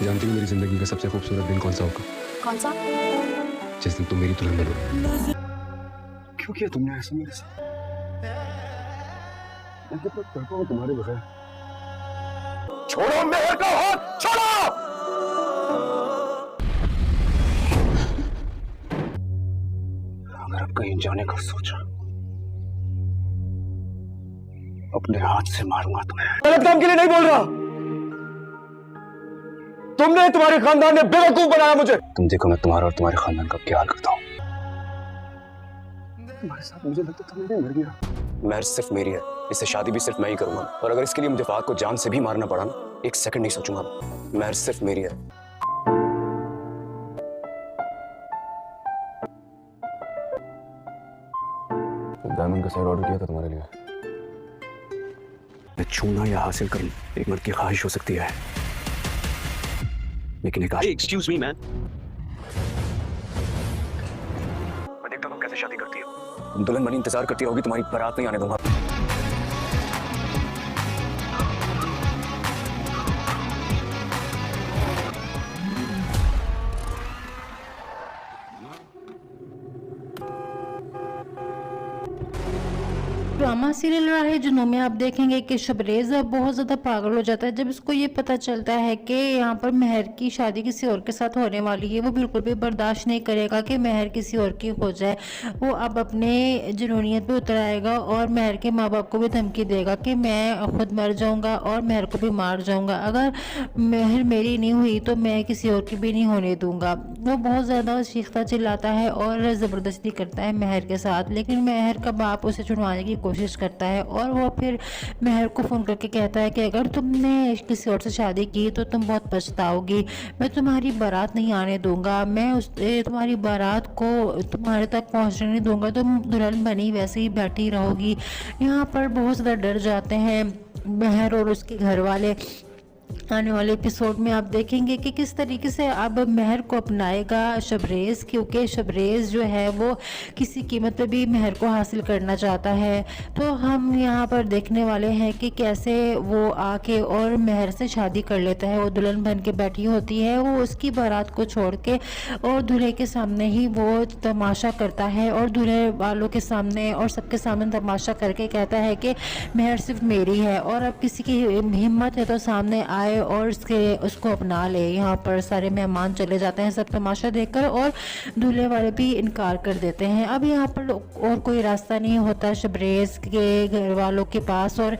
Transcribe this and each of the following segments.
जानती हो मेरी जिंदगी का सबसे खूबसूरत दिन कौन सा होगा? कौन सा? जिस दिन तुम मेरी दुल्हन बनो। क्यों किया तुमने ऐसा मेरे साथ? मैं कितना तड़पा हूं तुम्हारे बगैर। छोड़ो मेहर का हाथ, छोड़ो! अगर अब कहीं जाने का सोचा, अपने हाथ से मारूंगा तुम्हें। गलत काम के लिए नहीं बोल रहा। तुमने, तुम्हारे खानदान ने बेवकूफ बनाया मुझे। तुम देखो मैं तुम्हारा और तुम्हारे खानदान का क्या हाल करता हूं। तुम्हारे साथ मुझे लगता था मैं मर गया। महर सिर्फ मेरी है, इससे शादी भी सिर्फ मैं ही करूंगा। और अगर इसके लिए मुझे फाहद को जान से भी मारना पड़ा ना, एक सेकंड नहीं सोचूंगा। महर सिर्फ मेरी है। डायमंड का सेट ऑर्डर किया था तुम्हारे लिए। मैं छूना या हासिल करूं एक मर्द की ख्वाहिश हो सकती है, लेकिन एक एक्सक्यूज मी मैन, मैं देखता हूं कैसे शादी करती हो। तुम दुल्हन बनी इंतजार करती रहोगी, तुम्हारी बारात नहीं आने दूंगा। ड्रामा सीरियल रहा है जुनून में आप देखेंगे कि शबरेज बहुत ज़्यादा पागल हो जाता है जब इसको ये पता चलता है कि यहाँ पर महर की शादी किसी और के साथ होने वाली है। वो बिल्कुल भी बर्दाश्त नहीं करेगा कि महर किसी और की हो जाए। वो अब अपने जुनूनियत पे उतर आएगा और महर के माँ बाप को भी धमकी देगा कि मैं खुद मर जाऊँगा और महर को भी मार जाऊँगा। अगर महर मेरी नहीं हुई तो मैं किसी और की भी नहीं होने दूँगा। वो बहुत ज़्यादा चीखता चिल्लाता है और ज़बरदस्ती करता है महर के साथ, लेकिन महर का बाप उसे छुड़वाने की कोशिश करता है और वो फिर महर को फ़ोन करके कहता है कि अगर तुमने किसी और से शादी की तो तुम बहुत पछताओगी। मैं तुम्हारी बारात नहीं आने दूंगा, मैं तुम्हारी बारात को तुम्हारे तक पहुंचने नहीं दूंगा, तुम दुल्हन बनी वैसे ही बैठी रहोगी। यहाँ पर बहुत ज़्यादा डर जाते हैं महर और उसके घर वाले। आने वाले एपिसोड में आप देखेंगे कि किस तरीके से अब महर को अपनाएगा शबरेज, क्योंकि शबरेज जो है वो किसी कीमत पे भी महर को हासिल करना चाहता है। तो हम यहाँ पर देखने वाले हैं कि कैसे वो आके और महर से शादी कर लेता है। वो दुल्हन बन के बैठी होती है, वो उसकी बारात को छोड़ के और दूल्हे के सामने ही वो तमाशा करता है और दूल्हे वालों के सामने और सबके सामने तमाशा करके कहता है कि महर सिर्फ मेरी है और अब किसी की हिम्मत है तो सामने आए और उसको अपना ले। यहाँ पर सारे मेहमान चले जाते हैं सब तमाशा देखकर और दूल्हे वाले भी इनकार कर देते हैं। अब यहाँ पर और कोई रास्ता नहीं होता शबरेज के घर वालों के पास और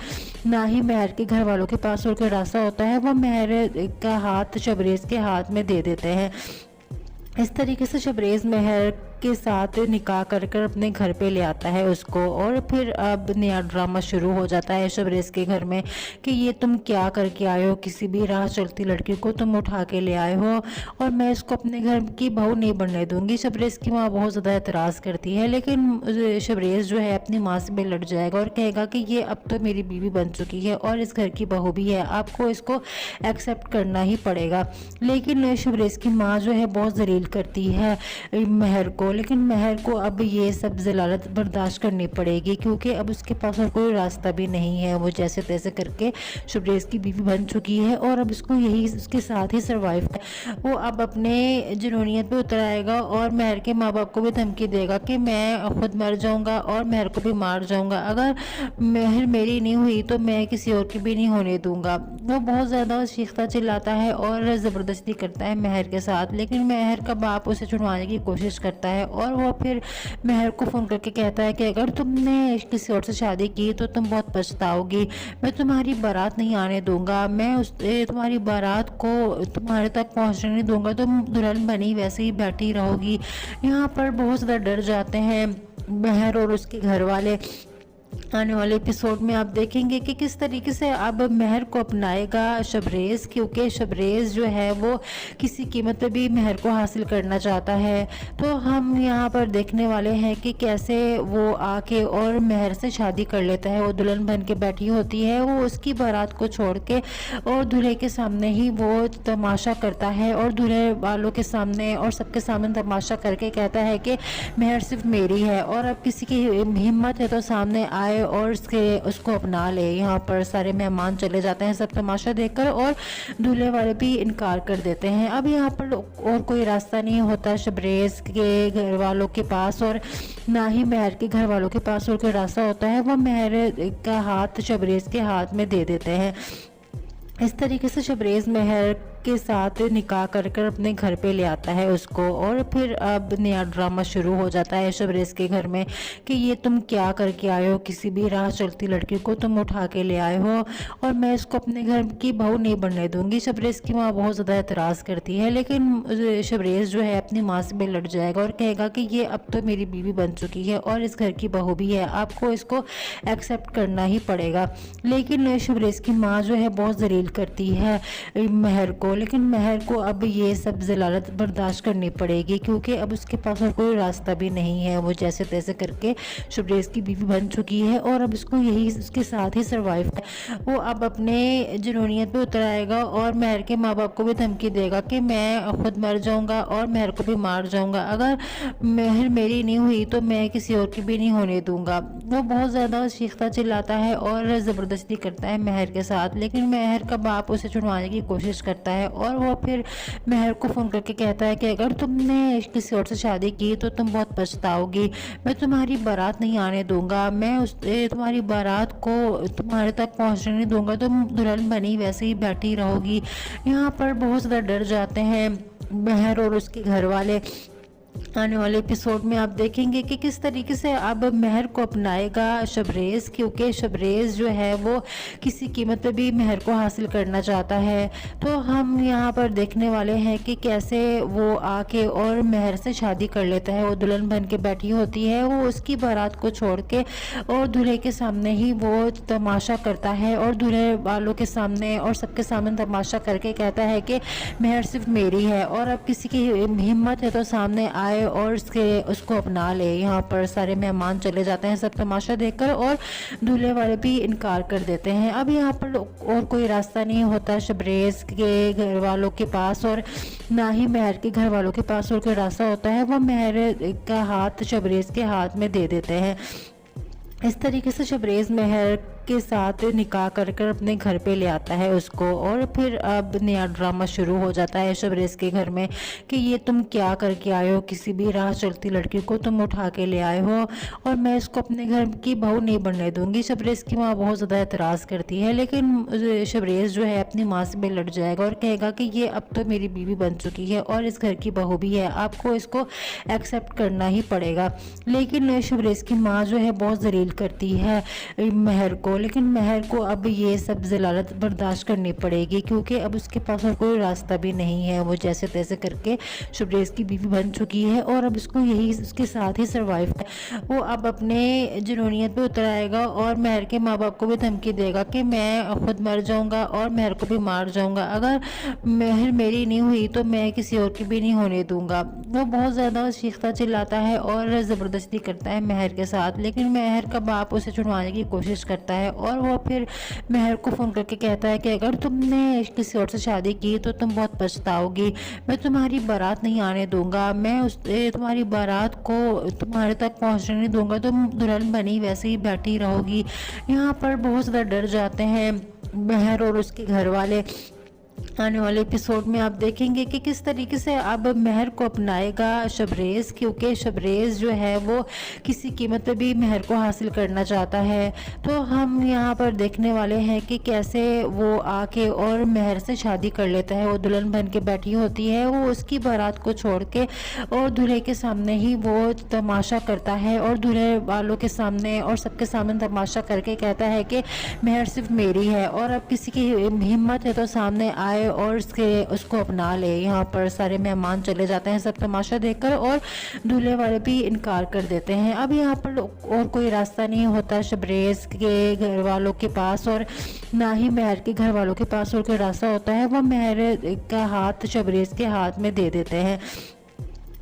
ना ही महर के घर वालों के पास और कोई रास्ता होता है। वो महर का हाथ शबरेज के हाथ में दे देते हैं। इस तरीके से शबरेज महर के साथ निकाह कर अपने घर पे ले आता है उसको। और फिर अब नया ड्रामा शुरू हो जाता है शबरेज के घर में कि ये तुम क्या करके आए हो, किसी भी राह चलती लड़की को तुम उठा के ले आए हो और मैं इसको अपने घर की बहू नहीं बनने दूंगी। शबरेज की माँ बहुत ज़्यादा एतराज़ करती है, लेकिन शबरेज जो है अपनी माँ से भी लड़ जाएगा और कहेगा कि ये अब तो मेरी बीवी बन चुकी है और इस घर की बहू भी है, आपको इसको एक्सेप्ट करना ही पड़ेगा। लेकिन शबरेज की माँ जो है बहुत जलील करती है महर को, लेकिन महर को अब ये सब जलालत बर्दाश्त करनी पड़ेगी क्योंकि अब उसके पास और कोई रास्ता भी नहीं है। वो जैसे तैसे करके शबरेज की बीवी बन चुकी है और अब इसको यही उसके साथ ही सर्वाइव है। वो अब अपने जुनूनियत पे उतर आएगा और महर के माँ बाप को भी धमकी देगा कि मैं खुद मर जाऊंगा और महर को भी मार जाऊंगा। अगर महर मेरी नहीं हुई तो मैं किसी और की भी नहीं होने दूंगा। वो बहुत ज़्यादा चीखता चिल्लाता है और ज़बरदस्ती करता है महर के साथ, लेकिन महर का बाप उसे छुड़वाने की कोशिश करता है और वो फिर महर को फ़ोन करके कहता है कि अगर तुमने किसी और से शादी की तो तुम बहुत पछताओगी। मैं तुम्हारी बारात नहीं आने दूंगा, मैं तुम्हारी बारात को तुम्हारे तक पहुंचने नहीं दूंगा, तुम दुल्हन बनी वैसे ही बैठी रहोगी। यहाँ पर बहुत ज़्यादा डर जाते हैं महर और उसके घर वाले। आने वाले एपिसोड में आप देखेंगे कि किस तरीके से अब महर को अपनाएगा शबरेज, क्योंकि शबरेज जो है वो किसी कीमत पे भी महर को हासिल करना चाहता है। तो हम यहाँ पर देखने वाले हैं कि कैसे वो आके और महर से शादी कर लेता है। वो दुल्हन बन के बैठी होती है, वो उसकी बारात को छोड़ के और दूल्हे के सामने ही वो तमाशा करता है और दूल्हे वालों के सामने और सबके सामने तमाशा करके कहता है कि महर सिर्फ मेरी है और अब किसी की हिम्मत है तो सामने आए आए और उसको अपना ले। यहाँ पर सारे मेहमान चले जाते हैं सब तमाशा देखकर और दूल्हे वाले भी इनकार कर देते हैं। अब यहाँ पर और कोई रास्ता नहीं होता शबरेज़ के घर वालों के पास और ना ही महर के घर वालों के पास और कोई रास्ता होता है। वो महर का हाथ शबरेज़ के हाथ में दे देते हैं। इस तरीके से शबरेज़ महर के साथ निकाह कर अपने घर पे ले आता है उसको। और फिर अब नया ड्रामा शुरू हो जाता है शबरेज़ के घर में कि ये तुम क्या करके आए हो, किसी भी राह चलती लड़की को तुम उठा के ले आए हो और मैं इसको अपने घर की बहू नहीं बनने दूंगी। शबरेज़ की माँ बहुत ज़्यादा एतराज़ करती है, लेकिन शबरेज़ जो है अपनी माँ से भी लड़ जाएगा और कहेगा कि ये अब तो मेरी बीवी बन चुकी है और इस घर की बहू भी है, आपको इसको एक्सेप्ट करना ही पड़ेगा। लेकिन शबरेज़ की माँ जो है बहुत जलील करती है महर को, लेकिन महर को अब ये सब ज़लालत बर्दाश्त करनी पड़ेगी क्योंकि अब उसके पास और कोई रास्ता भी नहीं है। वो जैसे तैसे करके शबरेज़ की बीवी बन चुकी है और अब इसको यही उसके साथ ही सर्वाइव है। वो अब अपने जुनूनियत पे उतर आएगा और महर के माँ बाप को भी धमकी देगा कि मैं खुद मर जाऊंगा और महर को भी मार जाऊंगा, अगर महर मेरी नहीं हुई तो मैं किसी और की भी नहीं होने दूंगा। वो बहुत ज़्यादा चीखता चिल्लाता है और ज़बरदस्ती करता है महर के साथ, लेकिन महर का बाप उसे छुड़वाने की कोशिश करता है और वो फिर महर को फ़ोन करके कहता है कि अगर तुमने किसी और से शादी की तो तुम बहुत पछताओगी, मैं तुम्हारी बारात नहीं आने दूंगा, मैं तुम्हारी बारात को तुम्हारे तक पहुंचने नहीं दूंगा, तुम दुल्हन बनी वैसे ही बैठी रहोगी। यहाँ पर बहुत ज़्यादा डर जाते हैं महर और उसके घर वाले। आने वाले एपिसोड में आप देखेंगे कि किस तरीके से अब महर को अपनाएगा शबरेज़, क्योंकि शबरेज़ जो है वो किसी कीमत पे भी महर को हासिल करना चाहता है। तो हम यहाँ पर देखने वाले हैं कि कैसे वो आके और महर से शादी कर लेता है। वो दुल्हन बन के बैठी होती है, वो उसकी बारात को छोड़ के और दूल्हे के सामने ही वो तमाशा करता है और दूल्हे वालों के सामने और सबके सामने तमाशा करके कहता है कि महर सिर्फ मेरी है और अब किसी की हिम्मत है तो सामने आए और उसको अपना ले। यहाँ पर सारे मेहमान चले जाते हैं सब तमाशा देखकर और दूल्हे वाले भी इनकार कर देते हैं। अब यहाँ पर और कोई रास्ता नहीं होता शबरेज़ के घर वालों के पास और ना ही महर के घर वालों के पास और कोई रास्ता होता है। वो महर का हाथ शबरेज़ के हाथ में दे देते हैं। इस तरीके से शबरेज़ महर के साथ निकाह कर अपने घर पे ले आता है उसको। और फिर अब नया ड्रामा शुरू हो जाता है शबरेज़ के घर में कि ये तुम क्या करके आए हो, किसी भी राह चलती लड़की को तुम उठा के ले आए हो और मैं इसको अपने घर की बहू नहीं बनने दूंगी। शबरेज़ की माँ बहुत ज़्यादा एतराज़ करती है, लेकिन शबरेज़ जो है अपनी माँ से भी लड़ जाएगा और कहेगा कि ये अब तो मेरी बीवी बन चुकी है और इस घर की बहू भी है, आपको इसको एक्सेप्ट करना ही पड़ेगा। लेकिन शबरेज़ की माँ जो है बहुत जलील करती है महर को, लेकिन महर को अब ये सब ज़लालत बर्दाश्त करनी पड़ेगी क्योंकि अब उसके पास और कोई रास्ता भी नहीं है। वो जैसे तैसे करके शबरेज़ की बीवी बन चुकी है और अब इसको यही उसके साथ ही सर्वाइव है। वो अब अपने जुनूनियत पे उतर आएगा और महर के माँ बाप को भी धमकी देगा कि मैं खुद मर जाऊंगा और महर को भी मार जाऊंगा, अगर महर मेरी नहीं हुई तो मैं किसी और की भी नहीं होने दूंगा। वो बहुत ज़्यादा चीखता चिल्लाता है और ज़बरदस्ती करता है महर के साथ, लेकिन महर का बाप उसे छुड़वाने की कोशिश करता है और वो फिर महर को फ़ोन करके कहता है कि अगर तुमने किसी और से शादी की तो तुम बहुत पछताओगी, मैं तुम्हारी बारात नहीं आने दूंगा, मैं तुम्हारी बारात को तुम्हारे तक पहुंचने नहीं दूंगा, तुम दुल्हन बनी वैसे ही बैठी रहोगी। यहाँ पर बहुत ज़्यादा डर जाते हैं महर और उसके घर वाले। आने वाले एपिसोड में आप देखेंगे कि किस तरीके से अब महर को अपनाएगा शबरेज़, क्योंकि शबरेज़ जो है वो किसी कीमत पे भी महर को हासिल करना चाहता है। तो हम यहाँ पर देखने वाले हैं कि कैसे वो आके और महर से शादी कर लेता है। वो दुल्हन बन के बैठी होती है, वो उसकी बारात को छोड़ के और दूल्हे के सामने ही वो तमाशा करता है और दूल्हे वालों के सामने और सबके सामने तमाशा करके कहता है कि महर सिर्फ मेरी है और अब किसी की हिम्मत है तो सामने आए और उसको अपना ले। यहाँ पर सारे मेहमान चले जाते हैं सब तमाशा देखकर और दूल्हे वाले भी इनकार कर देते हैं। अब यहाँ पर और कोई रास्ता नहीं होता शबरेज़ के घर वालों के पास और ना ही महर के घर वालों के पास और कोई रास्ता होता है। वो महर का हाथ शबरेज़ के हाथ में दे देते हैं।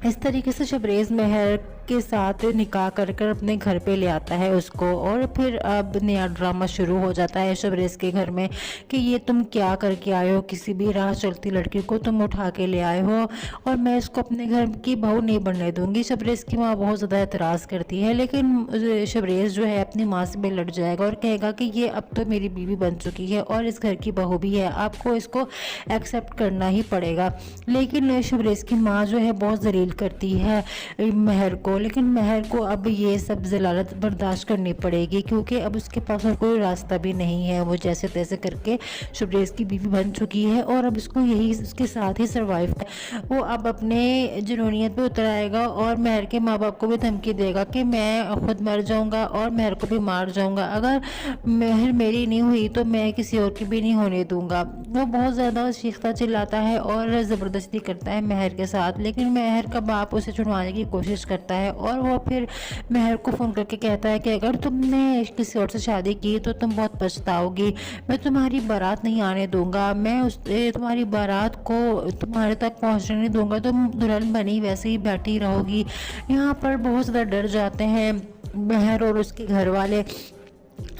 इस तरीके से शबरेज़ महर के साथ निकाह कर कर अपने घर पे ले आता है उसको। और फिर अब नया ड्रामा शुरू हो जाता है शबरेज के घर में कि ये तुम क्या करके आए हो, किसी भी राह चलती लड़की को तुम उठा के ले आए हो और मैं इसको अपने घर की बहू नहीं बनने दूंगी। शबरेज की माँ बहुत ज़्यादा एतराज़ करती है, लेकिन शबरेज जो है अपनी माँ से लड़ जाएगा और कहेगा कि ये अब तो मेरी बीवी बन चुकी है और इस घर की बहू भी है, आपको इसको एक्सेप्ट करना ही पड़ेगा। लेकिन शबरेज की माँ जो है बहुत जलील करती है महर को, लेकिन महर को अब ये सब जलालत बर्दाश्त करनी पड़ेगी क्योंकि अब उसके पास और कोई रास्ता भी नहीं है। वो जैसे तैसे करके शबरेज की बीवी बन चुकी है और अब इसको यही उसके साथ ही सर्वाइव है। वो अब अपने जुनूनियत पे उतर आएगा और महर के माँ बाप को भी धमकी देगा कि मैं खुद मर जाऊंगा और महर को भी मार जाऊंगा, अगर महर मेरी नहीं हुई तो मैं किसी और की भी नहीं होने दूंगा। वो बहुत ज़्यादा चीखता चिल्लाता है और ज़बरदस्ती करता है महर के साथ, लेकिन महर का बाप उसे छुड़वाने की कोशिश करता है और वो फिर महर को फ़ोन करके कहता है कि अगर तुमने किसी और से शादी की तो तुम बहुत पछताओगी, मैं तुम्हारी बारात नहीं आने दूंगा, मैं तुम्हारी बारात को तुम्हारे तक पहुंचने नहीं दूंगा, तुम दुल्हन बनी वैसे ही बैठी रहोगी। यहाँ पर बहुत ज़्यादा डर जाते हैं महर और उसके घर वाले।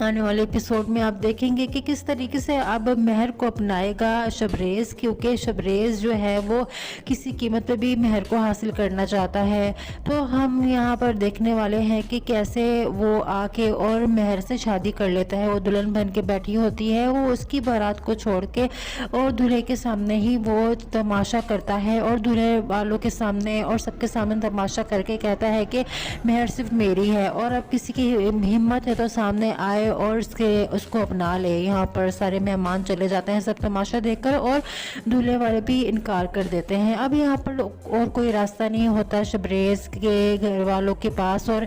आने वाले एपिसोड में आप देखेंगे कि किस तरीके से अब महर को अपनाएगा शबरेज, क्योंकि शबरेज जो है वो किसी कीमत पे भी महर को हासिल करना चाहता है। तो हम यहाँ पर देखने वाले हैं कि कैसे वो आके और महर से शादी कर लेता है। वो दुल्हन बन के बैठी होती है, वो उसकी बारात को छोड़ के और दूल्हे के सामने ही वो तमाशा करता है और दूल्हे वालों के सामने और सबके सामने तमाशा करके कहता है कि महर सिर्फ मेरी है और अब किसी की हिम्मत है तो सामने आए और उसको अपना ले। यहाँ पर सारे मेहमान चले जाते हैं सब तमाशा देखकर और दूल्हे वाले भी इनकार कर देते हैं। अब यहाँ पर और कोई रास्ता नहीं होता शबरेज के घर वालों के पास और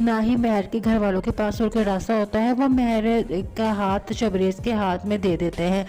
ना ही महर के घर वालों के पास और कोई रास्ता होता है। वो महर का हाथ शबरेज के हाथ में दे देते हैं।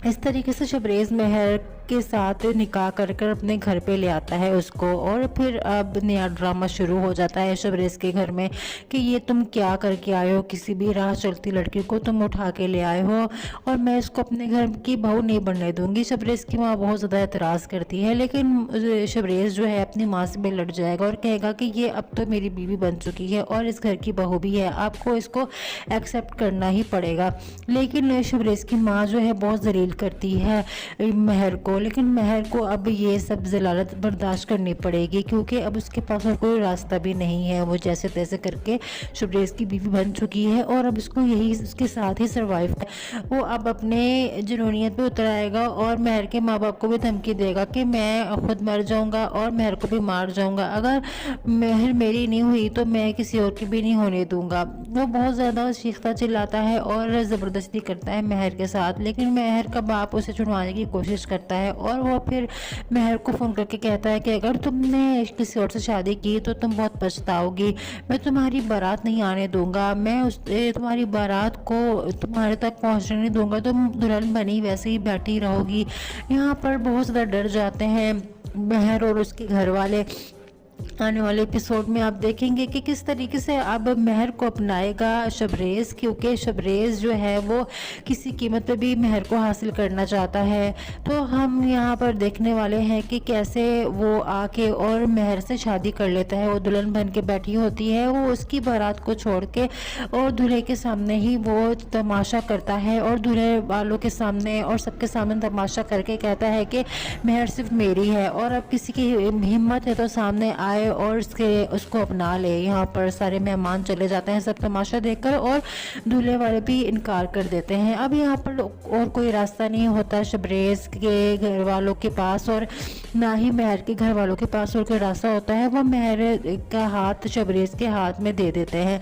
इस तरीके से शबरेज महर के साथ निकाह कर कर अपने घर पे ले आता है उसको। और फिर अब नया ड्रामा शुरू हो जाता है शबरेज के घर में कि ये तुम क्या करके आए हो, किसी भी राह चलती लड़की को तुम उठा के ले आए हो और मैं इसको अपने घर की बहू नहीं बनने दूंगी। शबरेज की माँ बहुत ज़्यादा एतराज़ करती है, लेकिन शबरेज जो है अपनी माँ से लड़ जाएगा और कहेगा कि ये अब तो मेरी बीवी बन चुकी है और इस घर की बहू भी है, आपको इसको एक्सेप्ट करना ही पड़ेगा। लेकिन शबरेज की माँ जो है बहुत जलील करती है महर को, लेकिन महर को अब ये सब जलालत बर्दाश्त करनी पड़ेगी क्योंकि अब उसके पास और कोई रास्ता भी नहीं है। वो जैसे तैसे करके शबरेज की बीवी बन चुकी है और अब इसको यही उसके साथ ही सर्वाइव है। वो अब अपने जुनूनियत पे उतर आएगा और महर के माँ बाप को भी धमकी देगा कि मैं खुद मर जाऊंगा और महर को भी मार जाऊंगा, अगर महर मेरी नहीं हुई तो मैं किसी और की भी नहीं होने दूंगा। वो बहुत ज़्यादा चीखता चिल्लाता है और ज़बरदस्ती करता है महर के साथ, लेकिन महर का बाप उसे छुड़वाने की कोशिश करता है और वो फिर महर को फ़ोन करके कहता है कि अगर तुमने किसी और से शादी की तो तुम बहुत पछताओगी, मैं तुम्हारी बारात नहीं आने दूंगा, मैं तुम्हारी बारात को तुम्हारे तक पहुंचने नहीं दूंगा, तुम दुल्हन बनी वैसे ही बैठी रहोगी। यहाँ पर बहुत ज़्यादा डर जाते हैं महर और उसके घर वाले। आने वाले एपिसोड में आप देखेंगे कि किस तरीके से अब महर को अपनाएगा शबरेज, क्योंकि शबरेज जो है वो किसी कीमत पे भी महर को हासिल करना चाहता है। तो हम यहाँ पर देखने वाले हैं कि कैसे वो आके और महर से शादी कर लेता है। वो दुल्हन बन के बैठी होती है, वो उसकी बारात को छोड़ के और दूल्हे के सामने ही वो तमाशा करता है और दूल्हे वालों के सामने और सबके सामने तमाशा करके कहता है कि महर सिर्फ मेरी है और अब किसी की हिम्मत है तो सामने आए और उसको अपना ले। यहाँ पर सारे मेहमान चले जाते हैं सब तमाशा देखकर और दूल्हे वाले भी इनकार कर देते हैं। अब यहाँ पर और कोई रास्ता नहीं होता शबरेज के घर वालों के पास और ना ही महर के घर वालों के पास और कोई रास्ता होता है। वो महर का हाथ शबरेज के हाथ में दे देते हैं।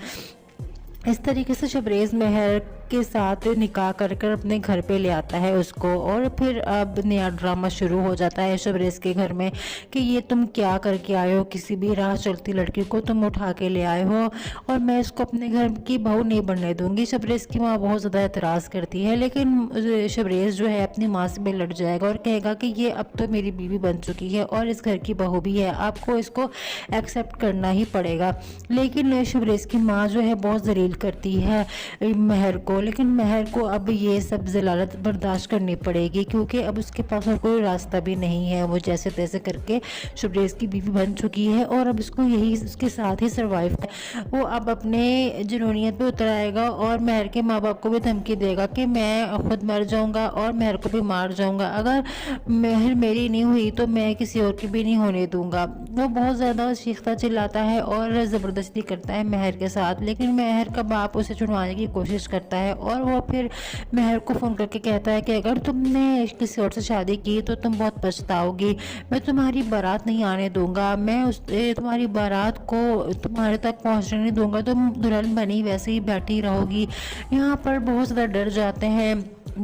इस तरीके से शबरेज महर के साथ निकाह कर कर अपने घर पे ले आता है उसको। और फिर अब नया ड्रामा शुरू हो जाता है शबरेज के घर में कि ये तुम क्या करके आए हो, किसी भी राह चलती लड़की को तुम उठा के ले आए हो और मैं इसको अपने घर की बहू नहीं बनने दूंगी। शबरेज की माँ बहुत ज़्यादा एतराज़ करती है, लेकिन शबरेज जो है अपनी माँ से लड़ जाएगा और कहेगा कि ये अब तो मेरी बीवी बन चुकी है और इस घर की बहू भी है, आपको इसको एक्सेप्ट करना ही पड़ेगा। लेकिन शबरेज की माँ जो है बहुत जलील करती है महर को, लेकिन महर को अब ये सब ज़लालत बर्दाश्त करनी पड़ेगी, क्योंकि अब उसके पास और कोई रास्ता भी नहीं है। वो जैसे तैसे करके शबरेज़ की बीवी बन चुकी है और अब इसको यही उसके साथ ही सर्वाइव है। वो अब अपने जुनूनियत पे उतर आएगा और महर के माँ बाप को भी धमकी देगा कि मैं खुद मर जाऊंगा और महर को भी मार जाऊंगा, अगर महर मेरी नहीं हुई तो मैं किसी और की भी नहीं होने दूंगा। वो बहुत ज़्यादा चीखता चिल्लाता है और ज़बरदस्ती करता है महर के साथ, लेकिन महर का बाप उसे छुड़वाने की कोशिश करता है और वो फिर महर को फ़ोन करके कहता है कि अगर तुमने किसी और से शादी की तो तुम बहुत पछताओगी, मैं तुम्हारी बारात नहीं आने दूंगा, मैं तुम्हारी बारात को तुम्हारे तक पहुंचने नहीं दूंगा, तुम दुल्हन बनी वैसे ही बैठी रहोगी। यहाँ पर बहुत ज़्यादा डर जाते हैं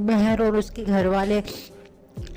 महर और उसके घर वाले।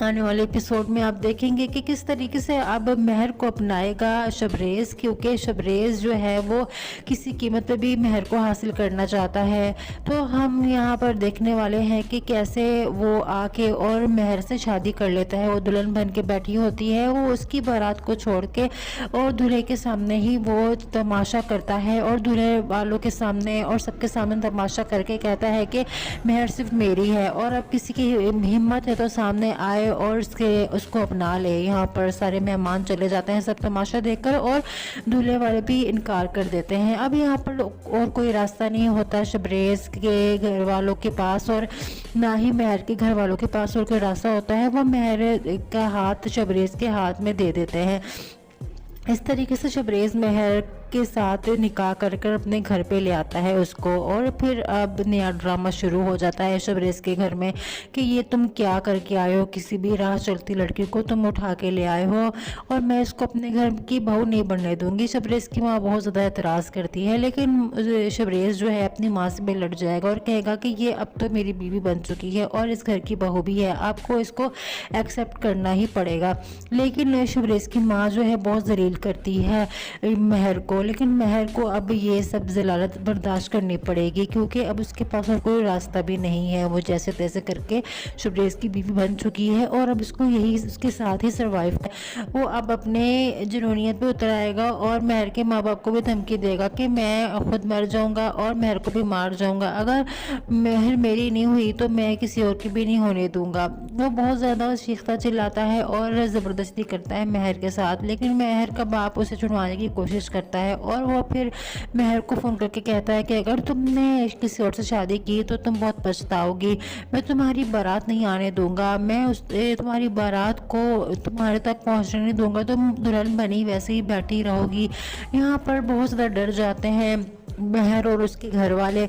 आने वाले एपिसोड में आप देखेंगे कि किस तरीके से अब महर को अपनाएगा शबरेज़, क्योंकि शबरेज़ जो है वो किसी कीमत पे भी महर को हासिल करना चाहता है। तो हम यहाँ पर देखने वाले हैं कि कैसे वो आके और महर से शादी कर लेता है। वो दुल्हन बन के बैठी होती है, वो उसकी बारात को छोड़ के और दूल्हे के सामने ही वो तमाशा करता है और दूल्हे वालों के सामने और सबके सामने तमाशा करके कहता है कि महर सिर्फ मेरी है और अब किसी की हिम्मत है तो सामने आए और उसको अपना ले। यहाँ पर सारे मेहमान चले जाते हैं सब तमाशा देखकर और दूल्हे वाले भी इनकार कर देते हैं। अब यहाँ पर और कोई रास्ता नहीं होता शबरेज़ के घर वालों के पास और ना ही महर के घर वालों के पास और कोई रास्ता होता है। वो महर का हाथ शबरेज़ के हाथ में दे देते हैं। इस तरीके से शबरेज़ महर के साथ निकाह कर कर अपने घर पे ले आता है उसको और फिर अब नया ड्रामा शुरू हो जाता है शबरेज़ के घर में कि ये तुम क्या करके आए हो, किसी भी राह चलती लड़की को तुम उठा के ले आए हो और मैं इसको अपने घर की बहू नहीं बनने दूंगी। शबरेज़ की माँ बहुत ज़्यादा एतराज़ करती है, लेकिन शबरेज़ जो है अपनी माँ से भी लड़ जाएगा और कहेगा कि ये अब तो मेरी बीवी बन चुकी है और इस घर की बहू भी है, आपको इसको एक्सेप्ट करना ही पड़ेगा। लेकिन शबरेज़ की माँ जो है बहुत जलील करती है महर को, लेकिन महर को अब ये सब ज़लालत बर्दाश्त करनी पड़ेगी, क्योंकि अब उसके पास और कोई रास्ता भी नहीं है। वो जैसे तैसे करके शबरेज़ की बीवी बन चुकी है और अब इसको यही उसके साथ ही सर्वाइव है। वो अब अपने जुनूनियत पे उतर आएगा और महर के माँ बाप को भी धमकी देगा कि मैं खुद मर जाऊंगा और महर को भी मार जाऊंगा, अगर महर मेरी नहीं हुई तो मैं किसी और की भी नहीं होने दूंगा। वो बहुत ज़्यादा चीखता चिल्लाता है और ज़बरदस्ती करता है महर के साथ, लेकिन महर का बाप उसे छुड़वाने की कोशिश करता है और वो फिर महर को फ़ोन करके कहता है कि अगर तुमने किसी और से शादी की तो तुम बहुत पछताओगी, मैं तुम्हारी बारात नहीं आने दूंगा, मैं तुम्हारी बारात को तुम्हारे तक पहुंचने नहीं दूंगा, तुम दुल्हन बनी वैसे ही बैठी रहोगी। यहाँ पर बहुत ज़्यादा डर जाते हैं महर और उसके घर वाले।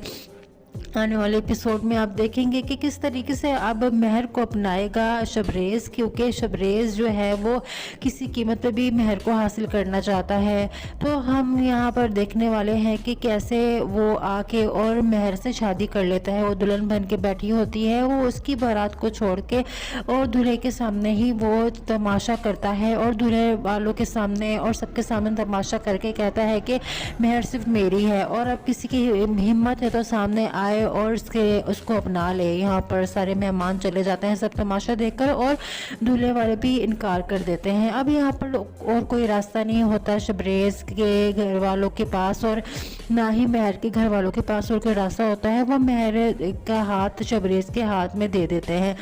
आने वाले एपिसोड में आप देखेंगे कि किस तरीके से अब महर को अपनाएगा शबरेज़, क्योंकि शबरेज़ जो है वो किसी कीमत पे भी महर को हासिल करना चाहता है। तो हम यहाँ पर देखने वाले हैं कि कैसे वो आके और महर से शादी कर लेता है। वो दुल्हन बन के बैठी होती है, वो उसकी बारात को छोड़ के और दूल्हे के सामने ही वो तमाशा करता है और दूल्हे वालों के सामने और सबके सामने तमाशा करके कहता है कि महर सिर्फ मेरी है और अब किसी की हिम्मत है तो सामने आए और उसको अपना ले। यहाँ पर सारे मेहमान चले जाते हैं सब तमाशा देखकर और दूल्हे वाले भी इनकार कर देते हैं। अब यहाँ पर और कोई रास्ता नहीं होता शबरेज़ के घर वालों के पास और ना ही महर के घर वालों के पास और कोई रास्ता होता है। वो महर का हाथ शबरेज़ के हाथ में दे देते हैं।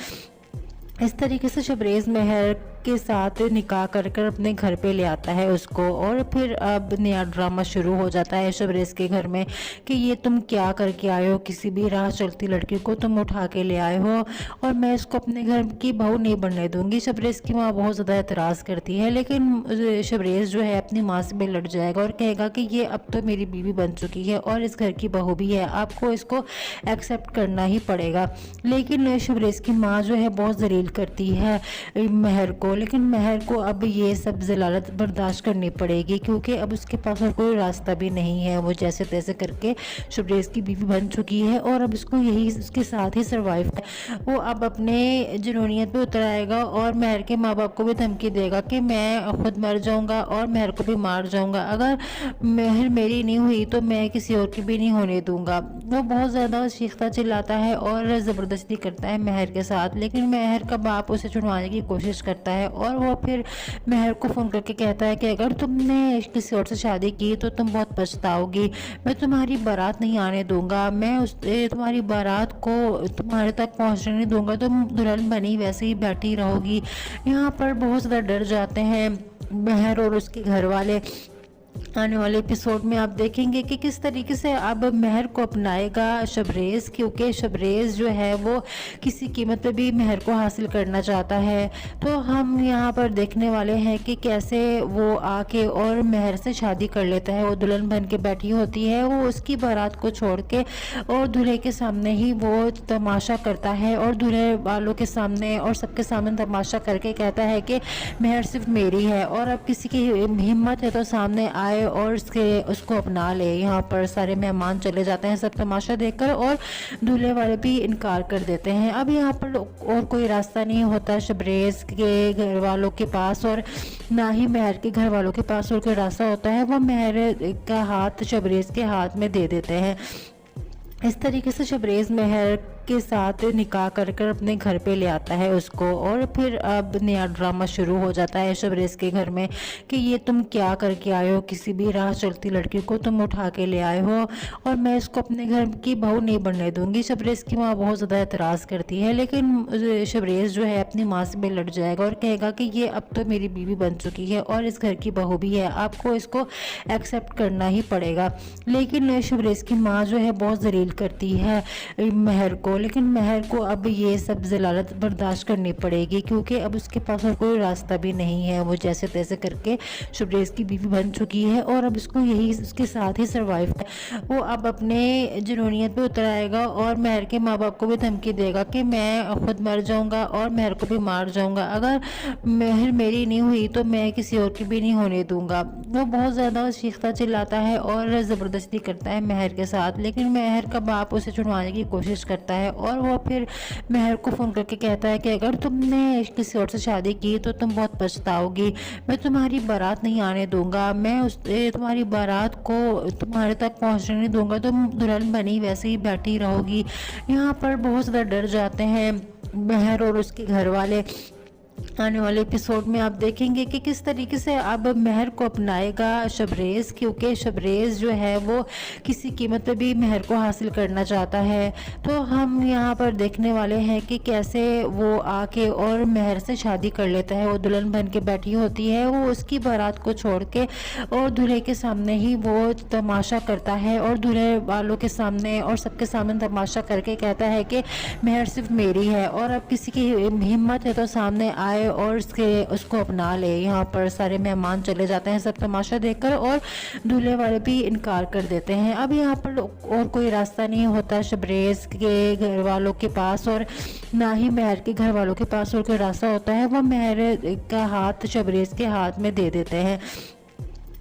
इस तरीके से शबरेज़ महर के साथ निकाह कर कर अपने घर पे ले आता है उसको और फिर अब नया ड्रामा शुरू हो जाता है शबरेज़ के घर में कि ये तुम क्या करके आए हो, किसी भी राह चलती लड़की को तुम उठा के ले आए हो और मैं इसको अपने घर की बहू नहीं बनने दूंगी। शबरेज़ की माँ बहुत ज़्यादा एतराज़ करती है, लेकिन शबरेज़ जो है अपनी माँ से भी लड़ जाएगा और कहेगा कि ये अब तो मेरी बीवी बन चुकी है और इस घर की बहू भी है, आपको इसको एक्सेप्ट करना ही पड़ेगा। लेकिन शबरेज़ की माँ जो है बहुत जलील करती है महर को, लेकिन महर को अब ये सब ज़लालत बर्दाश्त करनी पड़ेगी, क्योंकि अब उसके पास और कोई रास्ता भी नहीं है। वो जैसे तैसे करके शबरेज़ की बीवी बन चुकी है और अब इसको यही उसके साथ ही सर्वाइव है। वो अब अपने जुनूनियत पे उतर आएगा और महर के माँ बाप को भी धमकी देगा कि मैं खुद मर जाऊंगा और महर को भी मार जाऊंगा, अगर महर मेरी नहीं हुई तो मैं किसी और की भी नहीं होने दूंगा। वो बहुत ज़्यादा चीखता चिल्लाता है और ज़बरदस्ती करता है महर के साथ, लेकिन महर का बाप उसे छुड़वाने की कोशिश करता है और वो फिर मेहर को फ़ोन करके कहता है कि अगर तुमने किसी और से शादी की तो तुम बहुत पछताओगी। मैं तुम्हारी बारात नहीं आने दूंगा, मैं तुम्हारी बारात को तुम्हारे तक पहुंचने नहीं दूंगा, तुम दुल्हन बनी वैसे ही बैठी रहोगी। यहाँ पर बहुत ज़्यादा डर जाते हैं मेहर और उसके घर वाले। आने वाले एपिसोड में आप देखेंगे कि किस तरीके से अब मेहर को अपनाएगा शबरेज़, क्योंकि शबरेज़ जो है वो किसी कीमत पे भी मेहर को हासिल करना चाहता है। तो हम यहाँ पर देखने वाले हैं कि कैसे वो आके और मेहर से शादी कर लेता है। वो दुल्हन बन के बैठी होती है, वो उसकी बारात को छोड़ के और दूल्हे के सामने ही वो तमाशा करता है और दूल्हे वालों के सामने और सबके सामने तमाशा करके कहता है कि मेहर सिर्फ मेरी है और अब किसी की हिम्मत है तो सामने आए और उसको अपना ले। यहाँ पर सारे मेहमान चले जाते हैं सब तमाशा देखकर और दूल्हे वाले भी इनकार कर देते हैं। अब यहाँ पर और कोई रास्ता नहीं होता शबरेज़ के घर वालों के पास और ना ही मेहर के घर वालों के पास और कोई रास्ता होता है। वो मेहर का हाथ शबरेज़ के हाथ में दे देते हैं। इस तरीके से शबरेज़ मेहर के साथ निकाह कर अपने घर पे ले आता है उसको और फिर अब नया ड्रामा शुरू हो जाता है शबरेज़ के घर में कि ये तुम क्या करके आए हो, किसी भी राह चलती लड़की को तुम उठा के ले आए हो और मैं इसको अपने घर की बहू नहीं बनने दूंगी। शबरेज़ की माँ बहुत ज़्यादा एतराज़ करती है, लेकिन शबरेज़ जो है अपनी माँ से भी लड़ जाएगा और कहेगा कि ये अब तो मेरी बीवी बन चुकी है और इस घर की बहू भी है, आपको इसको एक्सेप्ट करना ही पड़ेगा। लेकिन शबरेज़ की माँ जो है बहुत ज़लील करती है मेहर को, लेकिन मेहर को अब ये सब ज़लालत बर्दाश्त करनी पड़ेगी क्योंकि अब उसके पास और कोई रास्ता भी नहीं है। वो जैसे तैसे करके शबरेज़ की बीवी बन चुकी है और अब इसको यही उसके साथ ही सर्वाइव है। वो अब अपने जुनूनियत पे उतर आएगा और मेहर के माँ बाप को भी धमकी देगा कि मैं खुद मर जाऊंगा और मेहर को भी मार जाऊंगा, अगर मेहर मेरी नहीं हुई तो मैं किसी और की भी नहीं होने दूंगा। वो बहुत ज़्यादा चीखता चिल्लाता है और ज़बरदस्ती करता है मेहर के साथ, लेकिन मेहर का बाप उसे छुड़वाने की कोशिश करता है और वो फिर मेहर को फ़ोन करके कहता है कि अगर तुमने किसी और से शादी की तो तुम बहुत पछताओगी। मैं तुम्हारी बारात नहीं आने दूंगा, मैं तुम्हारी बारात को तुम्हारे तक पहुंचने नहीं दूंगा, तुम दुल्हन बनी वैसे ही बैठी रहोगी। यहाँ पर बहुत ज़्यादा डर जाते हैं मेहर और उसके घर वाले। आने वाले एपिसोड में आप देखेंगे कि किस तरीके से अब मेहर को अपनाएगा शबरेज़, क्योंकि शबरेज़ जो है वो किसी कीमत पे भी मेहर को हासिल करना चाहता है। तो हम यहाँ पर देखने वाले हैं कि कैसे वो आके और मेहर से शादी कर लेता है। वो दुल्हन बन के बैठी होती है, वो उसकी बारात को छोड़ के और दूल्हे के सामने ही वो तमाशा करता है और दूल्हे वालों के सामने और सबके सामने तमाशा करके कहता है कि मेहर सिर्फ मेरी है और अब किसी की हिम्मत है तो सामने आए और उसको अपना ले। यहाँ पर सारे मेहमान चले जाते हैं सब तमाशा देखकर और दूल्हे वाले भी इनकार कर देते हैं। अब यहाँ पर और कोई रास्ता नहीं होता शबरेज़ के घर वालों के पास और ना ही मेहर के घर वालों के पास और कोई रास्ता होता है। वो मेहर का हाथ शबरेज़ के हाथ में दे देते हैं।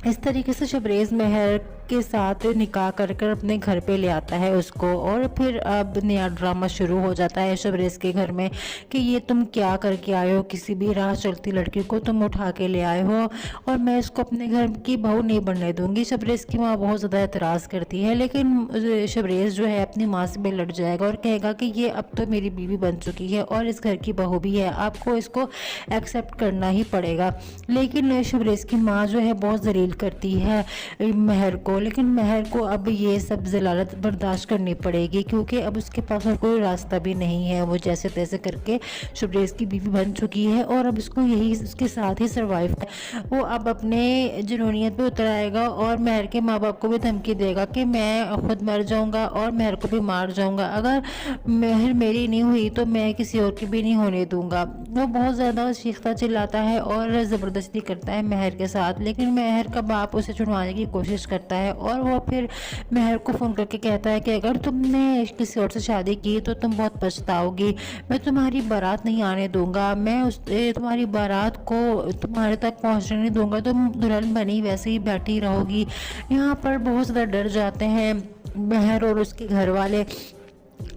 इस तरीके से शबरेज़ मेहर के साथ निकाह कर अपने घर पे ले आता है उसको और फिर अब नया ड्रामा शुरू हो जाता है शबरेज़ के घर में कि ये तुम क्या करके आए हो, किसी भी राह चलती लड़की को तुम उठा के ले आए हो और मैं इसको अपने घर की बहू नहीं बनने दूंगी। शबरेज़ की माँ बहुत ज़्यादा एतराज़ करती है, लेकिन शबरेज़ जो है अपनी माँ से भी लड़ जाएगा और कहेगा कि ये अब तो मेरी बीवी बन चुकी है और इस घर की बहू भी है, आपको इसको एक्सेप्ट करना ही पड़ेगा। लेकिन शबरेज़ की माँ जो है बहुत ज़लील करती है मेहर को, लेकिन मेहर को अब ये सब ज़लालत बर्दाश्त करनी पड़ेगी क्योंकि अब उसके पास और कोई रास्ता भी नहीं है। वो जैसे तैसे करके शबरेज़ की बीवी बन चुकी है और अब इसको यही उसके साथ ही सर्वाइव है। वो अब अपने जुनूनियत पे उतर आएगा और मेहर के माँ बाप को भी धमकी देगा कि मैं खुद मर जाऊंगा और मेहर को भी मार जाऊंगा, अगर मेहर मेरी नहीं हुई तो मैं किसी और की भी नहीं होने दूंगा। वो बहुत ज़्यादा चीखता चिल्लाता है और ज़बरदस्ती करता है मेहर के साथ, लेकिन मेहर का बाप उसे छुड़वाने की कोशिश करता है और वो फिर मेहर को फ़ोन करके कहता है कि अगर तुमने किसी और से शादी की तो तुम बहुत पछताओगी। मैं तुम्हारी बारात नहीं आने दूंगा, मैं तुम्हारी बारात को तुम्हारे तक पहुंचने नहीं दूंगा, तुम दुल्हन बनी वैसे ही बैठी रहोगी। यहाँ पर बहुत ज़्यादा डर जाते हैं मेहर और उसके घर वाले।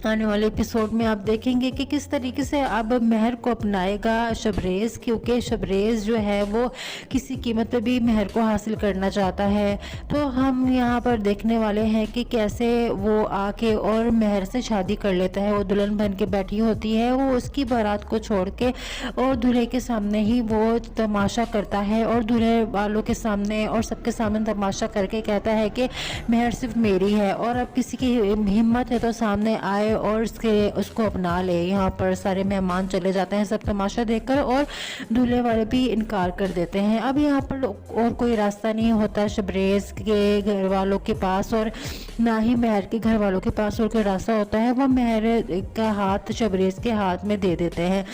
आने वाले एपिसोड में आप देखेंगे कि किस तरीके से अब महर को अपनाएगा शबरेज़, क्योंकि शबरेज़ जो है वो किसी कीमत पे भी महर को हासिल करना चाहता है। तो हम यहाँ पर देखने वाले हैं कि कैसे वो आके और महर से शादी कर लेता है। वो दुल्हन बन के बैठी होती है, वो उसकी बारात को छोड़ के और दूल्हे के सामने ही वो तमाशा करता है और दूल्हे वालों के सामने और सबके सामने तमाशा करके कहता है कि महर सिर्फ मेरी है और अब किसी की हिम्मत है तो सामने आए और उसको अपना ले। यहाँ पर सारे मेहमान चले जाते हैं सब तमाशा देखकर और दूल्हे वाले भी इनकार कर देते हैं। अब यहाँ पर और कोई रास्ता नहीं होता शबरेज़ के घर वालों के पास और ना ही महर के घर वालों के पास और कोई रास्ता होता है। वो महर का हाथ शबरेज़ के हाथ में दे देते हैं।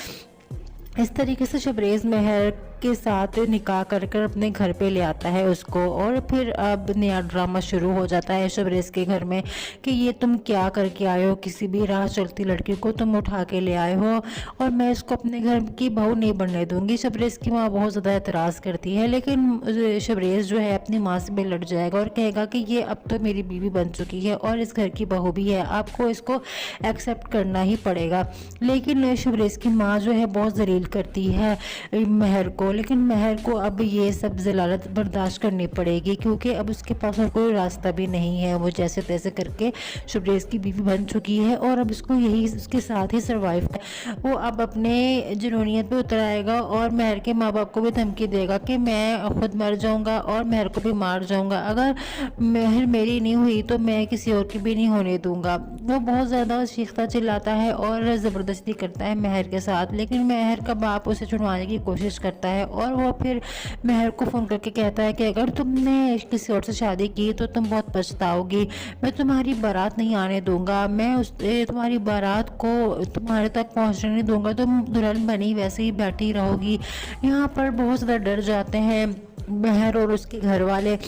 इस तरीके से शबरेज़ महर के साथ निकाह कर कर अपने घर पे ले आता है उसको। और फिर अब नया ड्रामा शुरू हो जाता है शबरेज़ के घर में कि ये तुम क्या करके आए हो, किसी भी राह चलती लड़की को तुम उठा के ले आए हो और मैं इसको अपने घर की बहू नहीं बनने दूंगी। शबरेज़ की माँ बहुत ज़्यादा एतराज़ करती है, लेकिन शबरेज़ जो है अपनी माँ से भी लड़ जाएगा और कहेगा कि ये अब तो मेरी बीवी बन चुकी है और इस घर की बहू भी है, आपको इसको एक्सेप्ट करना ही पड़ेगा। लेकिन शबरेज़ की माँ जो है बहुत जलील करती है महर को, लेकिन महर को अब ये सब ज़लालत बर्दाश्त करनी पड़ेगी क्योंकि अब उसके पास और कोई रास्ता भी नहीं है। वो जैसे तैसे करके शबरेज़ की बीवी बन चुकी है और अब इसको यही उसके साथ ही सर्वाइव है। वो अब अपने जुनूनियत पे उतर आएगा और महर के माँ बाप को भी धमकी देगा कि मैं खुद मर जाऊंगा और महर को भी मार जाऊंगा, अगर महर मेरी नहीं हुई तो मैं किसी और की भी नहीं होने दूंगा। वो बहुत ज़्यादा चीखता चिल्लाता है और ज़बरदस्ती करता है महर के साथ, लेकिन महर का बाप उसे छुड़वाने की कोशिश करता है और वो फिर महर को फ़ोन करके कहता है कि अगर तुमने किसी और से शादी की तो तुम बहुत पछताओगी, मैं तुम्हारी बारात नहीं आने दूंगा, मैं तुम्हारी बारात को तुम्हारे तक पहुंचने नहीं दूंगा, तुम दुल्हन बनी वैसे ही बैठी रहोगी। यहाँ पर बहुत ज़्यादा डर जाते हैं महर और उसके घर वाले।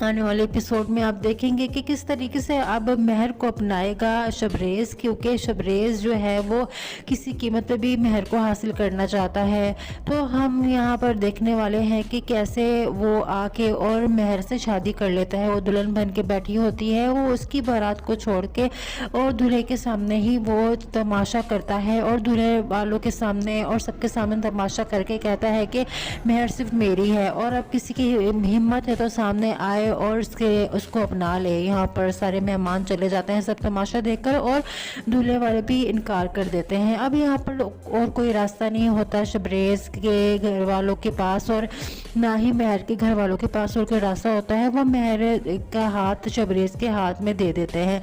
आने वाले एपिसोड में आप देखेंगे कि किस तरीके से अब महर को अपनाएगा शबरेज़, क्योंकि शबरेज़ जो है वो किसी कीमत पे भी महर को हासिल करना चाहता है। तो हम यहाँ पर देखने वाले हैं कि कैसे वो आके और महर से शादी कर लेता है। वो दुल्हन बन के बैठी होती है, वो उसकी बारात को छोड़ के और दूल्हे के सामने ही वो तमाशा करता है और दूल्हे वालों के सामने और सबके सामने तमाशा करके कहता है कि महर सिर्फ मेरी है और अब किसी की हिम्मत है तो सामने आए और उसको अपना ले। यहाँ पर सारे मेहमान चले जाते हैं सब तमाशा देखकर और दूल्हे वाले भी इनकार कर देते हैं। अब यहाँ पर और कोई रास्ता नहीं होता शबरेज़ के घर वालों के पास और ना ही महर के घर वालों के पास और कोई रास्ता होता है। वो महर का हाथ शबरेज़ के हाथ में दे देते हैं।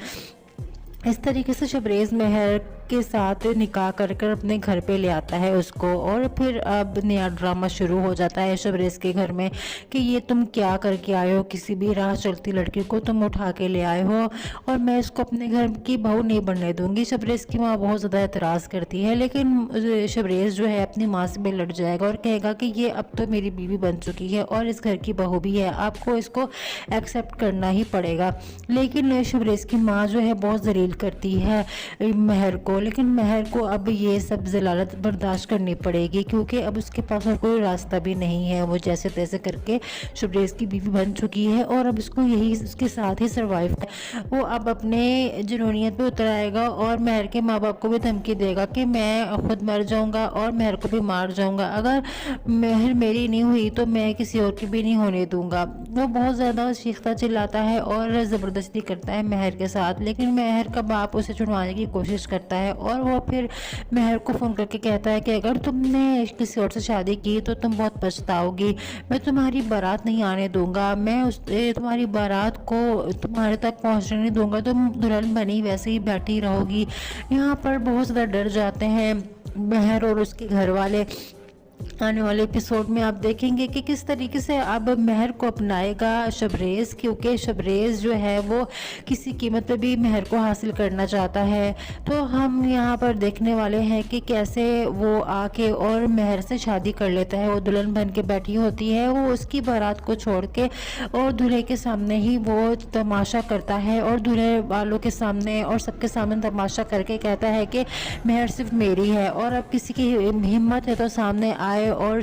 इस तरीके से शबरेज़ महर के साथ निकाह कर कर अपने घर पे ले आता है उसको। और फिर अब नया ड्रामा शुरू हो जाता है शबरेज़ के घर में कि ये तुम क्या करके आए हो, किसी भी राह चलती लड़की को तुम उठा के ले आए हो और मैं इसको अपने घर की बहू नहीं बनने दूंगी। शबरेज़ की माँ बहुत ज़्यादा एतराज़ करती है, लेकिन शबरेज़ जो है अपनी माँ से भी लड़ जाएगा और कहेगा कि ये अब तो मेरी बीवी बन चुकी है और इस घर की बहू भी है, आपको इसको एक्सेप्ट करना ही पड़ेगा। लेकिन शबरेज़ की माँ जो है बहुत जलील करती है महर को, लेकिन महर को अब ये सब ज़लालत बर्दाश्त करनी पड़ेगी क्योंकि अब उसके पास और कोई रास्ता भी नहीं है। वो जैसे तैसे करके शबरेज़ की बीवी बन चुकी है और अब इसको यही उसके साथ ही सर्वाइव है। वो अब अपने जुनूनियत पे उतर आएगा और महर के माँ बाप को भी धमकी देगा कि मैं खुद मर जाऊंगा और महर को भी मार जाऊंगा, अगर महर मेरी नहीं हुई तो मैं किसी और की भी नहीं होने दूंगा। वो बहुत ज़्यादा चीखता चिल्लाता है और ज़बरदस्ती करता है महर के साथ, लेकिन महर का बाप उसे छुड़वाने की कोशिश करता है और वो फिर महर को फ़ोन करके कहता है कि अगर तुमने किसी और से शादी की तो तुम बहुत पछताओगी, मैं तुम्हारी बारात नहीं आने दूंगा, मैं तुम्हारी बारात को तुम्हारे तक पहुंचने नहीं दूंगा, तुम दुल्हन बनी वैसे ही बैठी रहोगी। यहाँ पर बहुत ज़्यादा डर जाते हैं महर और उसके घर वाले। आने वाले एपिसोड में आप देखेंगे कि किस तरीके से अब महर को अपनाएगा शबरेज़, क्योंकि शबरेज़ जो है वो किसी कीमत पे भी महर को हासिल करना चाहता है। तो हम यहाँ पर देखने वाले हैं कि कैसे वो आके और महर से शादी कर लेता है। वो दुल्हन बन के बैठी होती है, वो उसकी बारात को छोड़ के और दूल्हे के सामने ही वो तमाशा करता है और दूल्हे वालों के सामने और सबके सामने तमाशा करके कहता है कि महर सिर्फ मेरी है और अब किसी की हिम्मत है तो सामने आए आए और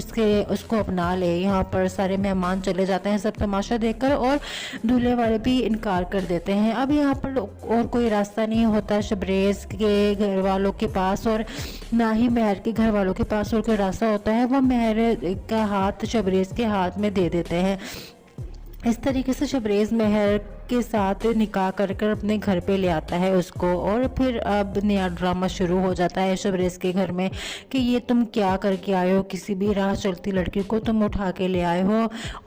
उसको अपना ले। यहाँ पर सारे मेहमान चले जाते हैं सब तमाशा देखकर और दूल्हे वाले भी इनकार कर देते हैं। अब यहाँ पर और कोई रास्ता नहीं होता शबरेज़ के घर वालों के पास और ना ही महर के घर वालों के पास और कोई रास्ता होता है। वो महर का हाथ शबरेज़ के हाथ में दे देते हैं। इस तरीके से शबरेज़ महर के साथ निकाह कर अपने घर पे ले आता है उसको। और फिर अब नया ड्रामा शुरू हो जाता है शबरेज़ के घर में कि ये तुम क्या करके आए हो, किसी भी राह चलती लड़की को तुम उठा के ले आए हो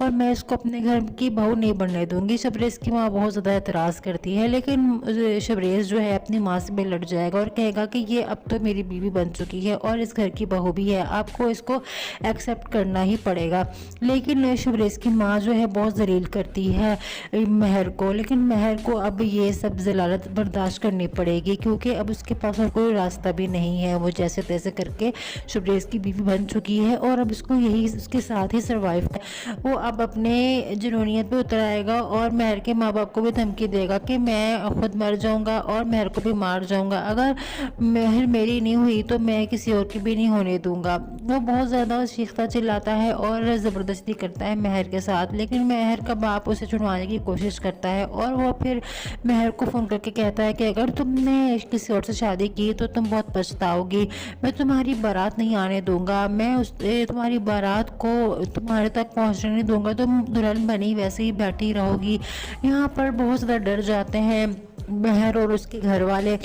और मैं इसको अपने घर की बहू नहीं बनने दूंगी। शबरेज़ की माँ बहुत ज़्यादा एतराज़ करती है, लेकिन शबरेज़ जो है अपनी माँ से भी लड़ जाएगा और कहेगा कि ये अब तो मेरी बीवी बन चुकी है और इस घर की बहू भी है, आपको इसको एक्सेप्ट करना ही पड़ेगा। लेकिन शबरेज़ की माँ जो है बहुत जलील करती है महर को, लेकिन महर को अब ये सब ज़लालत बर्दाश्त करनी पड़ेगी क्योंकि अब उसके पास और कोई रास्ता भी नहीं है। वो जैसे तैसे करके शबरेज़ की बीवी बन चुकी है और अब इसको यही उसके साथ ही सर्वाइव है। वो अब अपने जुनूनियत पे उतर आएगा और महर के माँ बाप को भी धमकी देगा कि मैं खुद मर जाऊंगा और महर को भी मार जाऊंगा, अगर महर मेरी नहीं हुई तो मैं किसी और की भी नहीं होने दूंगा। वो बहुत ज़्यादा चीखता चिल्लाता है और ज़बरदस्ती करता है महर के साथ, लेकिन महर का बाप उसे छुड़वाने की कोशिश करता है और वो फिर महर को फ़ोन करके कहता है कि अगर तुमने किसी और से शादी की तो तुम बहुत पछताओगी, मैं तुम्हारी बारात नहीं आने दूंगा, मैं तुम्हारी बारात को तुम्हारे तक पहुंचने नहीं दूंगा, तुम दुल्हन बनी वैसे ही बैठी रहोगी। यहाँ पर बहुत ज़्यादा डर जाते हैं महर और उसके घर वाले।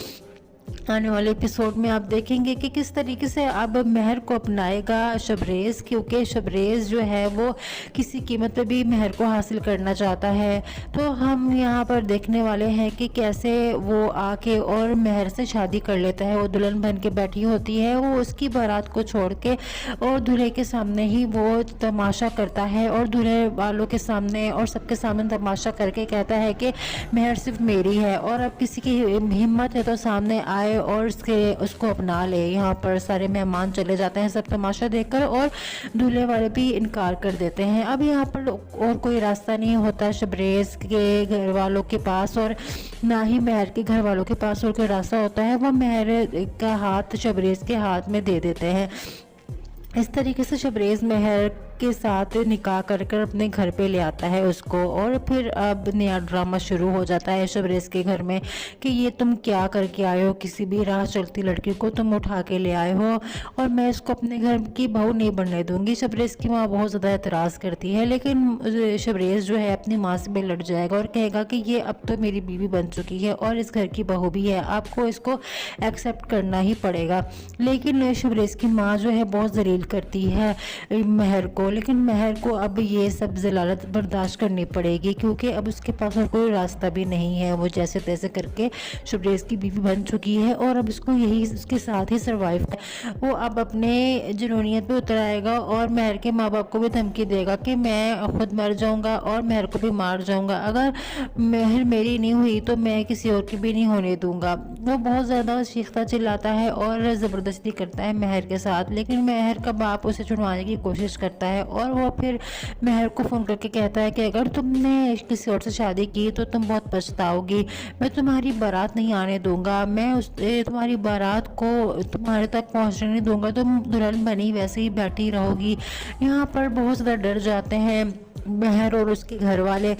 आने वाले एपिसोड में आप देखेंगे कि किस तरीके से अब महर को अपनाएगा शबरेज़, क्योंकि शबरेज़ जो है वो किसी कीमत पे भी महर को हासिल करना चाहता है। तो हम यहाँ पर देखने वाले हैं कि कैसे वो आके और महर से शादी कर लेता है। वो दुल्हन बन के बैठी होती है, वो उसकी बारात को छोड़ के और दूल्हे के सामने ही वो तमाशा करता है और दूल्हे वालों के सामने और सबके सामने तमाशा करके कहता है कि महर सिर्फ मेरी है और अब किसी की हिम्मत है तो सामने आए और उसको अपना ले। यहाँ पर सारे मेहमान चले जाते हैं सब तमाशा देखकर और दूल्हे वाले भी इनकार कर देते हैं। अब यहाँ पर और कोई रास्ता नहीं होता शबरेज़ के घर वालों के पास और ना ही महर के घर वालों के पास और कोई रास्ता होता है। वो महर का हाथ शबरेज़ के हाथ में दे देते हैं। इस तरीके से शबरेज़ महर के साथ निकाह कर अपने घर पे ले आता है उसको। और फिर अब नया ड्रामा शुरू हो जाता है शबरेज़ के घर में कि ये तुम क्या करके आए हो, किसी भी राह चलती लड़की को तुम उठा के ले आए हो और मैं इसको अपने घर की बहू नहीं बनने दूंगी। शबरेज़ की माँ बहुत ज़्यादा एतराज़ करती है, लेकिन शबरेज़ जो है अपनी माँ से भी लड़ जाएगा और कहेगा कि ये अब तो मेरी बीवी बन चुकी है और इस घर की बहू भी है, आपको इसको एक्सेप्ट करना ही पड़ेगा। लेकिन शबरेज़ की माँ जो है बहुत जलील करती है महर को, लेकिन महर को अब ये सब ज़लालत बर्दाश्त करनी पड़ेगी क्योंकि अब उसके पास और कोई रास्ता भी नहीं है। वो जैसे तैसे करके शबरेज़ की बीवी बन चुकी है और अब इसको यही उसके साथ ही सर्वाइव है। वो अब अपने जुनूनियत पे उतर आएगा और महर के माँ बाप को भी धमकी देगा कि मैं खुद मर जाऊंगा और महर को भी मार जाऊंगा, अगर महर मेरी नहीं हुई तो मैं किसी और की भी नहीं होने दूंगा। वो बहुत ज़्यादा चीखता चिल्लाता है और ज़बरदस्ती करता है महर के साथ, लेकिन महर का बाप उसे छुड़वाने की कोशिश करता है और वो फिर महर को फ़ोन करके कहता है कि अगर तुमने किसी और से शादी की तो तुम बहुत पछताओगी, मैं तुम्हारी बारात नहीं आने दूंगा, मैं तुम्हारी बारात को तुम्हारे तक पहुंचने नहीं दूंगा, तुम दुल्हन बनी वैसे ही बैठी रहोगी। यहाँ पर बहुत ज़्यादा डर जाते हैं महर और उसके घर वाले।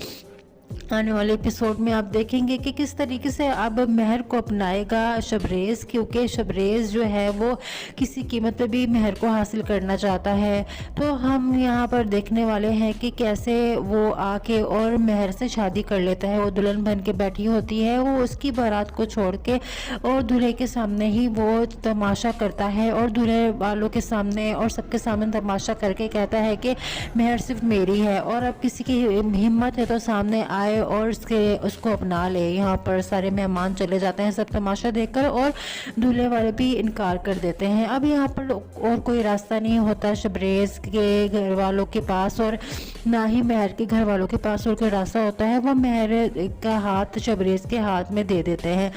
आने वाले एपिसोड में आप देखेंगे कि किस तरीके से अब महर को अपनाएगा शबरेज़, क्योंकि शबरेज़ जो है वो किसी कीमत पे भी महर को हासिल करना चाहता है। तो हम यहाँ पर देखने वाले हैं कि कैसे वो आके और महर से शादी कर लेता है। वो दुल्हन बन के बैठी होती है, वो उसकी बारात को छोड़ के और दूल्हे के सामने ही वो तमाशा करता है और दूल्हे वालों के सामने और सबके सामने तमाशा करके कहता है कि महर सिर्फ मेरी है और अब किसी की हिम्मत है तो सामने आए और उसको अपना ले। यहाँ पर सारे मेहमान चले जाते हैं सब तमाशा देखकर और दूल्हे वाले भी इनकार कर देते हैं। अब यहाँ पर और कोई रास्ता नहीं होता शबरेज़ के घर वालों के पास और ना ही महर के घर वालों के पास और कोई रास्ता होता है। वो महर का हाथ शबरेज़ के हाथ में दे देते हैं।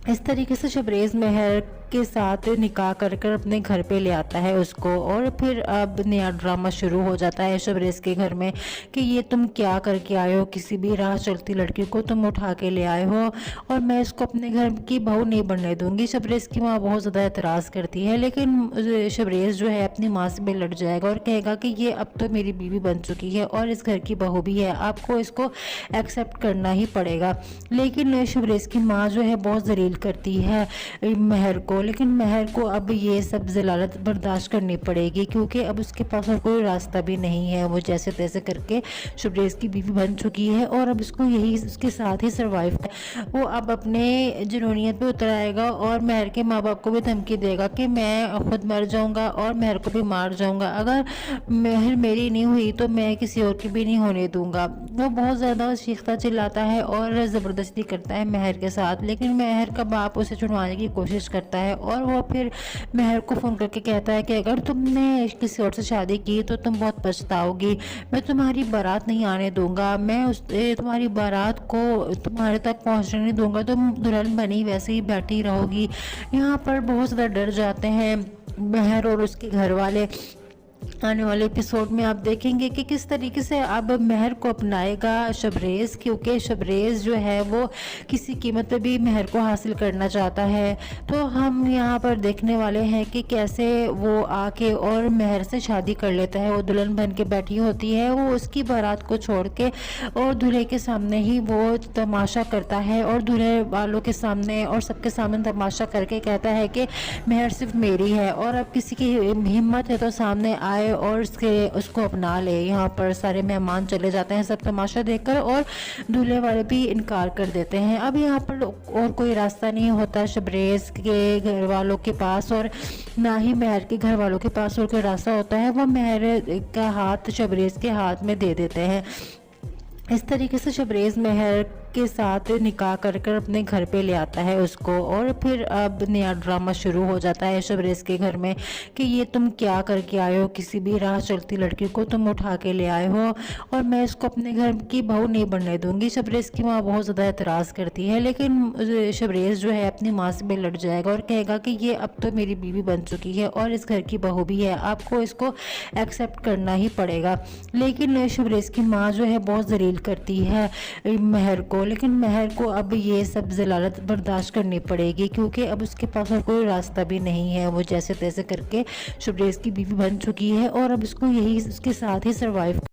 इस तरीके से शबरेज़ महर के साथ निकाह कर कर अपने घर पे ले आता है उसको। और फिर अब नया ड्रामा शुरू हो जाता है शबरेज़ के घर में कि ये तुम क्या करके आए हो, किसी भी राह चलती लड़की को तुम उठा के ले आए हो और मैं इसको अपने घर की बहू नहीं बनने दूंगी। शबरेज़ की माँ बहुत ज़्यादा एतराज़ करती है, लेकिन शबरेज़ जो है अपनी माँ से भी लड़ जाएगा और कहेगा कि ये अब तो मेरी बीवी बन चुकी है और इस घर की बहू भी है, आपको इसको एक्सेप्ट करना ही पड़ेगा। लेकिन शबरेज़ की माँ जो है बहुत जलील करती है महर को, लेकिन महर को अब ये सब जलालत बर्दाश्त करनी पड़ेगी क्योंकि अब उसके पास और कोई रास्ता भी नहीं है। वो जैसे तैसे करके शबरेज़ की बीवी बन चुकी है और अब इसको यही उसके साथ ही सर्वाइव है। वो अब अपने जुनूनियत पे उतर आएगा और महर के माँ बाप को भी धमकी देगा कि मैं खुद मर जाऊंगा और महर को भी मार जाऊंगा, अगर महर मेरी नहीं हुई तो मैं किसी और की भी नहीं होने दूंगा। वो बहुत ज़्यादा चीखता चिल्लाता है और ज़बरदस्ती करता है महर के साथ, लेकिन महर का बाप उसे छुड़वाने की कोशिश करता है और वो फिर महर को फ़ोन करके कहता है कि अगर तुमने किसी और से शादी की तो तुम बहुत पछताओगी, मैं तुम्हारी बारात नहीं आने दूंगा, मैं तुम्हारी बारात को तुम्हारे तक पहुंचने नहीं दूंगा, तुम दुल्हन बनी वैसे ही बैठी रहोगी। यहाँ पर बहुत ज़्यादा डर जाते हैं महर और उसके घर वाले। आने वाले एपिसोड में आप देखेंगे कि किस तरीके से अब महर को अपनाएगा शबरेज़, क्योंकि शबरेज़ जो है वो किसी कीमत पे भी महर को हासिल करना चाहता है। तो हम यहाँ पर देखने वाले हैं कि कैसे वो आके और महर से शादी कर लेता है। वो दुल्हन बन के बैठी होती है, वो उसकी बारात को छोड़ के और दूल्हे के सामने ही वो तमाशा करता है और दूल्हे वालों के सामने और सबके सामने तमाशा करके कहता है कि महर सिर्फ मेरी है और अब किसी की हिम्मत है तो सामने आए और उसको अपना ले। यहाँ पर सारे मेहमान चले जाते हैं सब तमाशा देखकर और दूल्हे वाले भी इनकार कर देते हैं। अब यहाँ पर और कोई रास्ता नहीं होता शबरेज़ के घर वालों के पास और ना ही महर के घर वालों के पास और कोई रास्ता होता है। वो महर का हाथ शबरेज़ के हाथ में दे देते हैं। इस तरीके से शबरेज़ महर के साथ निकाह कर कर अपने घर पे ले आता है उसको। और फिर अब नया ड्रामा शुरू हो जाता है शबरेज़ के घर में कि ये तुम क्या करके आए हो, किसी भी राह चलती लड़की को तुम उठा के ले आए हो और मैं इसको अपने घर की बहू नहीं बनने दूंगी। शबरेज़ की माँ बहुत ज़्यादा एतराज़ करती है, लेकिन शबरेज़ जो है अपनी माँ से भी लड़ जाएगा और कहेगा कि ये अब तो मेरी बीवी बन चुकी है और इस घर की बहू भी है, आपको इसको एक्सेप्ट करना ही पड़ेगा। लेकिन शबरेज़ की माँ जो है बहुत जलील करती है महर को, लेकिन महर को अब ये सब जलालत बर्दाश्त करनी पड़ेगी क्योंकि अब उसके पास और कोई रास्ता भी नहीं है। वो जैसे तैसे करके शबरेज़ की बीवी बन चुकी है और अब इसको यही उसके साथ ही सर्वाइव